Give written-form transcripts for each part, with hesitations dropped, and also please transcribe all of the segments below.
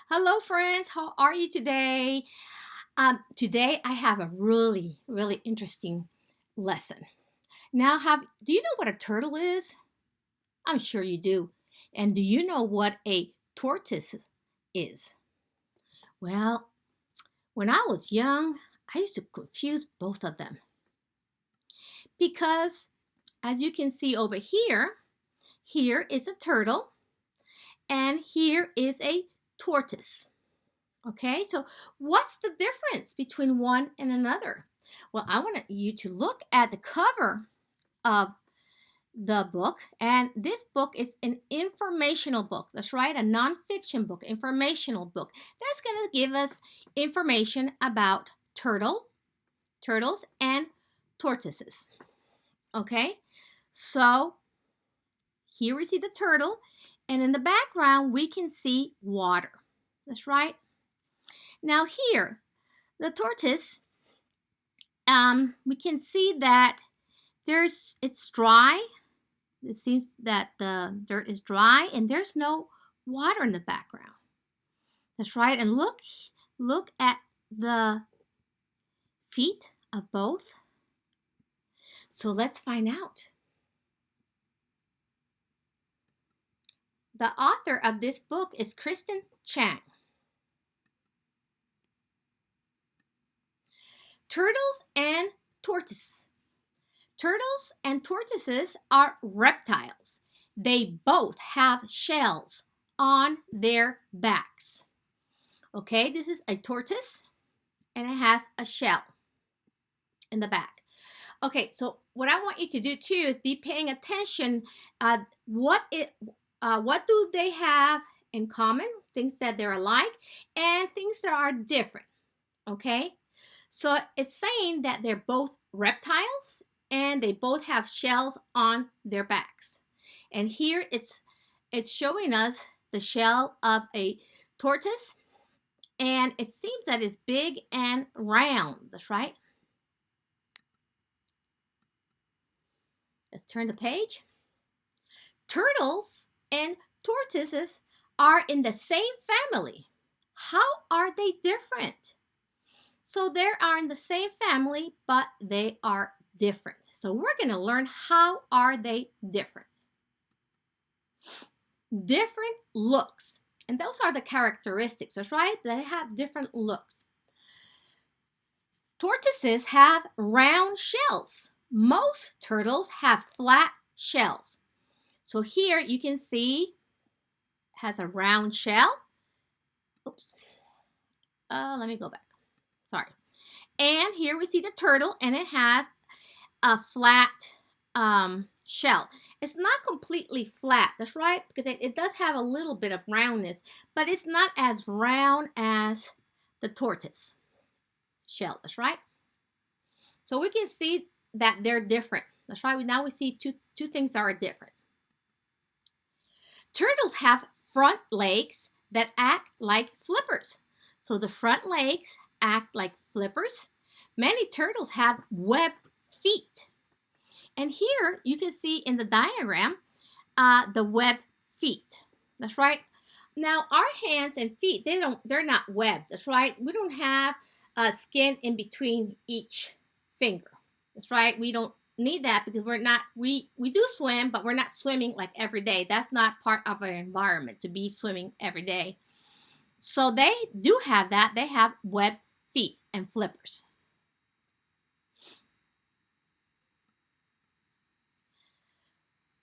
Hello, friends. How are you today? Today I have a really interesting lesson. Now, do you know what a turtle is? I'm sure you do. And do you know what a tortoise is? Well, when I was young, I used to confuse both of them because, as you can see over here, here is a turtle and here is a tortoise. Okay, so what's the difference between one and another? Well, I want you to look at the cover of the book, and this book is an informational book. That's right, a nonfiction book, informational book. That's going to give us information about turtles, and tortoises. Okay, so here we see the turtle, and in the background we can see water. That's right. Now here, the tortoise, we can see that it's dry. It seems that the dirt is dry and there's no water in the background. That's right. And look at the feet of both. So let's find out. The author of this book is Kristen Chang. Turtles and tortoises. Turtles and tortoises are reptiles. They both have shells on their backs. Okay, this is a tortoise and it has a shell in the back. Okay, so what I want you to do too is be paying attention. What do they have in common? Things that they're alike and things that are different. Okay, so it's saying that they're both reptiles and they both have shells on their backs. And here it's showing us the shell of a tortoise, and it seems that it's big and round. That's right. Let's turn the page. Turtles and tortoises are in the same family. How are they different? So they are in the same family, but they are different. So we're going to learn how are they different. Different looks. And those are the characteristics, that's right? They have different looks. Tortoises have round shells. Most turtles have flat shells. So here you can see it has a round shell. Oops. Let me go back. Sorry. And here we see the turtle, and it has a flat shell. It's not completely flat, that's right, because it does have a little bit of roundness, but it's not as round as the tortoise shell, that's right. So we can see that they're different. That's right. Now we see two things that are different. Turtles have front legs that act like flippers. So the front legs act like flippers. Many turtles have webbed feet. And here you can see in the diagram the webbed feet. That's right. Now our hands and feet, they're not webbed. That's right. We don't have skin in between each finger. That's right. We don't need that because we do swim, but we're not swimming like every day. That's not part of our environment to be swimming every day. So they do have that. They have webbed feet and flippers.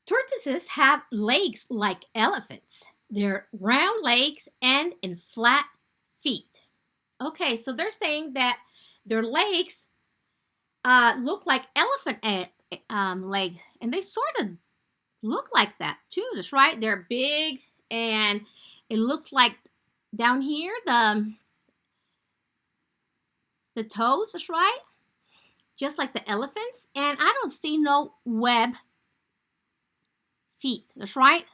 Tortoises have legs like elephants. They're round legs and in flat feet. Okay, so they're saying that their legs look like elephant legs, and they sort of look like that too. That's right. They're big, and it looks like down here the toes. That's right, just like the elephants. And I don't see no web feet. That's right.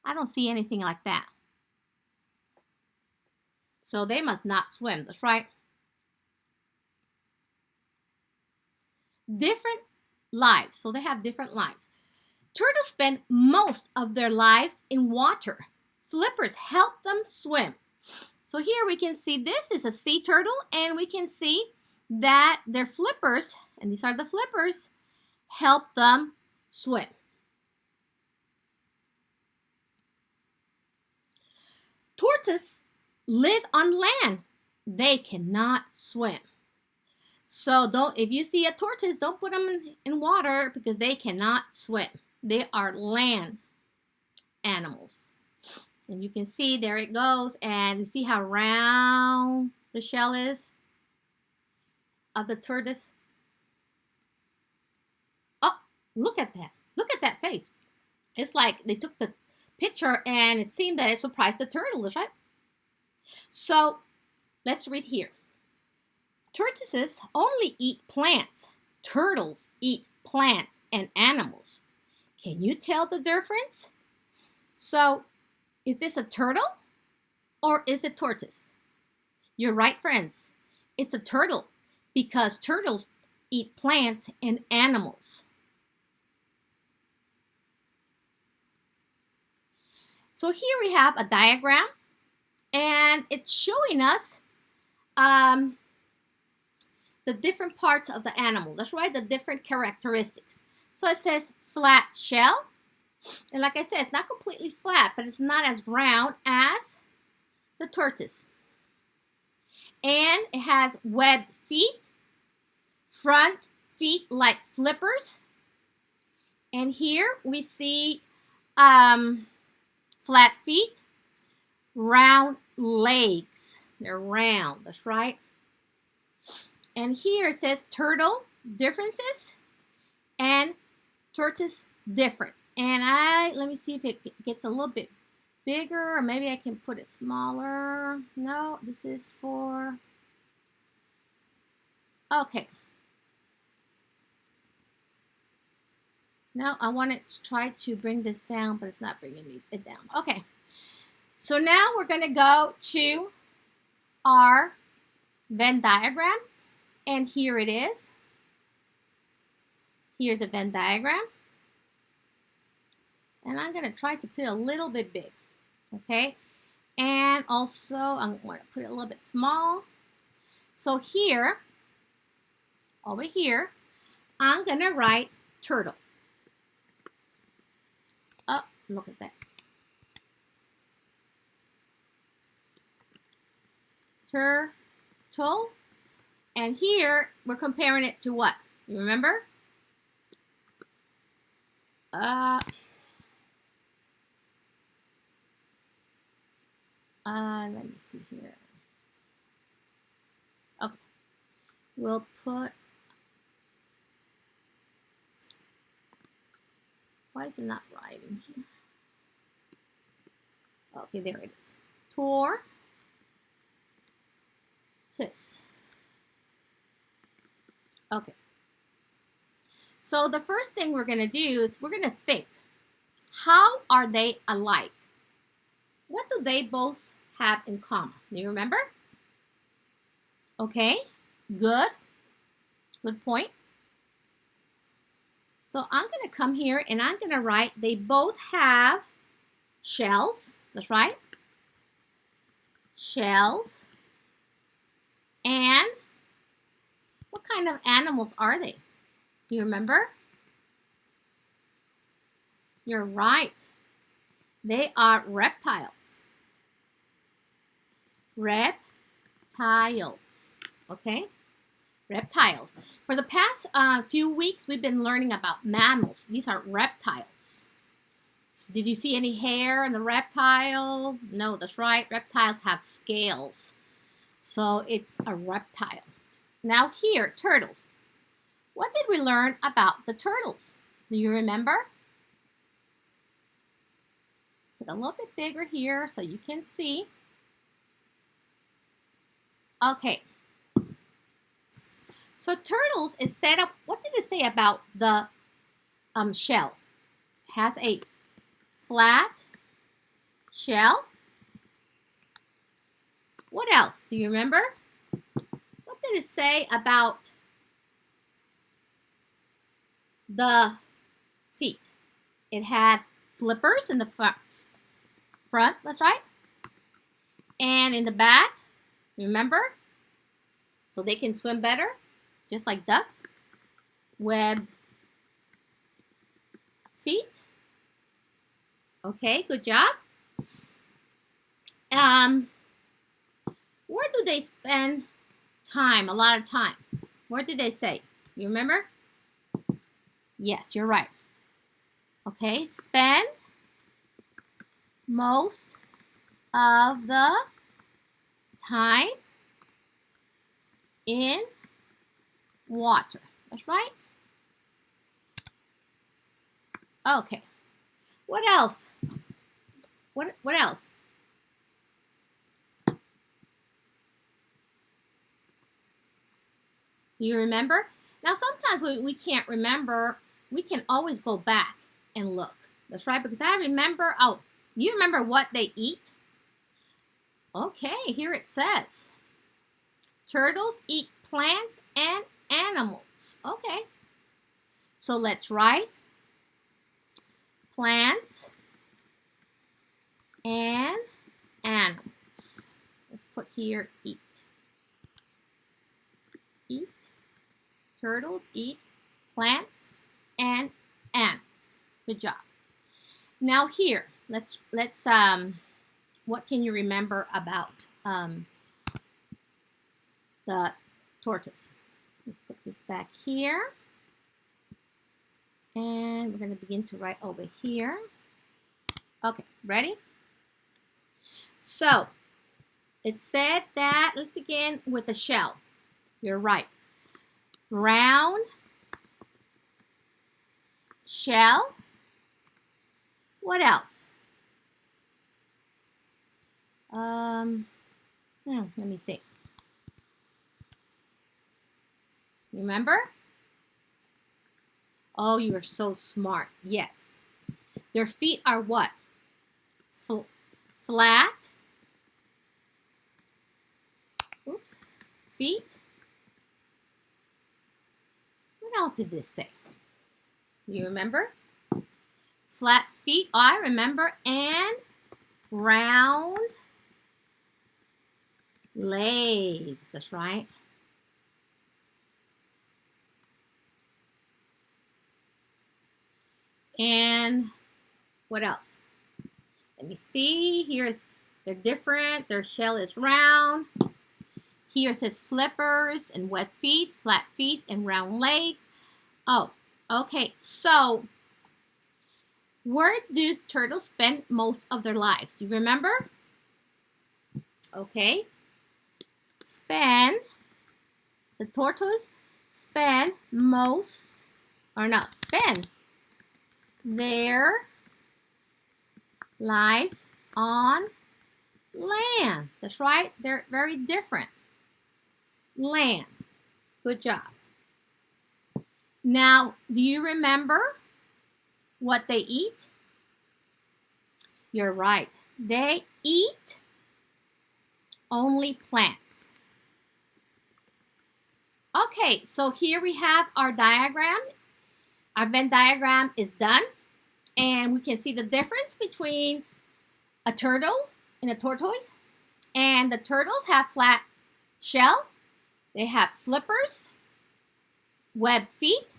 I don't see anything like that. So they must not swim. That's right. Different lives. So they have different lives. Turtles spend most of their lives in water. Flippers help them swim. So here we can see this is a sea turtle, and we can see that their flippers, and these are the flippers, help them swim. Tortoises live on land. They cannot swim. So if you see a tortoise, don't put them in water because they cannot swim. They are land animals. And you can see there it goes, and you see how round the shell is of the tortoise. Oh, look at that. Look at that face. It's like they took the picture and it seemed that it surprised the turtle, right? So let's read here. Tortoises only eat plants. Turtles eat plants and animals. Can you tell the difference? So, is this a turtle or is it tortoise? You're right, friends. It's a turtle because turtles eat plants and animals. So here we have a diagram, and it's showing us the different parts of the animal. That's right, the different characteristics. So it says flat shell. And like I said, it's not completely flat, but it's not as round as the tortoise. And it has webbed feet, front feet like flippers. And here we see flat feet, round legs. They're round, that's right. And here it says turtle differences and tortoise different. And let me see if it gets a little bit bigger, or maybe I can put it smaller. No, this is for, okay. No, I wanted to try to bring this down, but it's not bringing it down. Okay, so now we're gonna go to our Venn diagram, and here it is. Here's the Venn diagram. And I'm going to try to put it a little bit big, okay? And also, I'm going to put it a little bit small. So here, over here, I'm going to write turtle. Oh, look at that. Turtle. And here, we're comparing it to what? You remember? Let me see here. Okay, we'll put, why is it not writing here? Okay, there it is. Tortoise. Okay. So the first thing we're going to do is we're going to think, how are they alike? What do they both have in common? Do you remember? Okay, good. Good point. So I'm going to come here and I'm going to write they both have shells. That's right. Shells. And what kind of animals are they? Do you remember? You're right. They are reptiles. Reptiles. Okay? Reptiles. For the past few weeks, we've been learning about mammals. These are reptiles. So did you see any hair in the reptile? No, that's right. Reptiles have scales. So it's a reptile. Now here, turtles. What did we learn about the turtles? Do you remember? Put a little bit bigger here so you can see. Okay. So turtles is set up, what did it say about the shell? It has a flat shell. What else? Do you remember? What did it say about the feet? It had flippers in the front, that's right. And in the back, remember? So they can swim better, just like ducks. Webbed feet. Okay, good job. Where do they spend time? A lot of time. Where did they say? You remember? Yes, you're right. Okay, spend most of the time in water. That's right. Okay. What else? What else? You remember? Now sometimes we can't remember. We can always go back and look. That's right, because I remember, oh, you remember what they eat? Okay, here it says. Turtles eat plants and animals. Okay. So let's write plants and animals. Let's put here eat. Eat. Turtles eat plants and animals. Good job. Now here, let's what can you remember about the tortoise? Let's put this back here. And we're going to begin to write over here. Okay, ready? So, it said that, let's begin with a shell. You're right. Brown shell. What else? Let me think. Remember? Oh, you are so smart. Yes. Their feet are what? Flat. Oops. Feet. What else did this say? You remember? Flat feet, I remember, and round legs. That's right. And what else? Let me see. Here's, they're different. Their shell is round. Here it says flippers and web feet, flat feet, and round legs. Oh, okay. So, where do turtles spend most of their lives? Do you remember? Okay. The tortoise spend their lives on land. That's right. They're very different. Land. Good job. Now, do you remember what they eat? You're right. They eat only plants. Okay, so here we have our diagram. Our Venn diagram is done. And we can see the difference between a turtle and a tortoise. And the turtles have flat shell. They have flippers, webbed feet,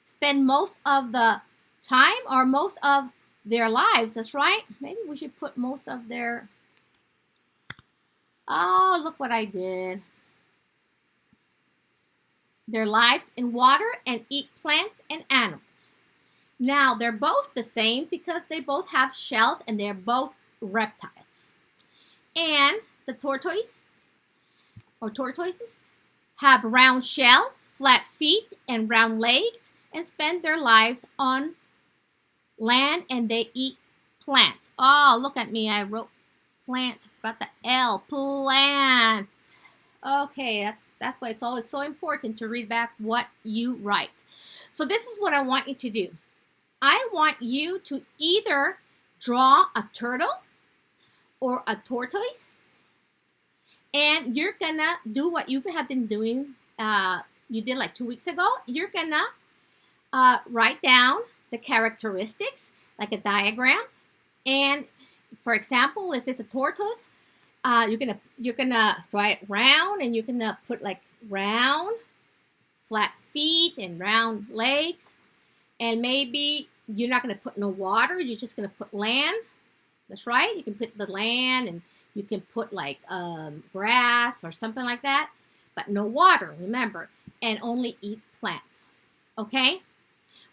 spend most of the time or most of their lives. That's right. Maybe we should put most of their... Oh, look what I did. Their lives in water and eat plants and animals. Now, they're both the same because they both have shells and they're both reptiles. And the tortoise or tortoises have round shell, flat feet, and round legs and spend their lives on land and they eat plants. Oh, look at me. I wrote plants. Got the L. Plants. Okay, that's why it's always so important to read back what you write. So this is what I want you to do. I want you to either draw a turtle or a tortoise, and you're gonna do what you have been doing. You did like 2 weeks ago. You're gonna write down the characteristics like a diagram. And for example, if it's a tortoise, You're gonna draw it round, and you're gonna put like round flat feet and round legs, and maybe you're not gonna put no water. You're just gonna put land. That's right. You can put the land, and you can put like grass or something like that, but no water. Remember, and only eat plants. Okay.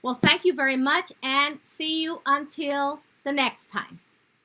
Well, thank you very much, and see you until the next time.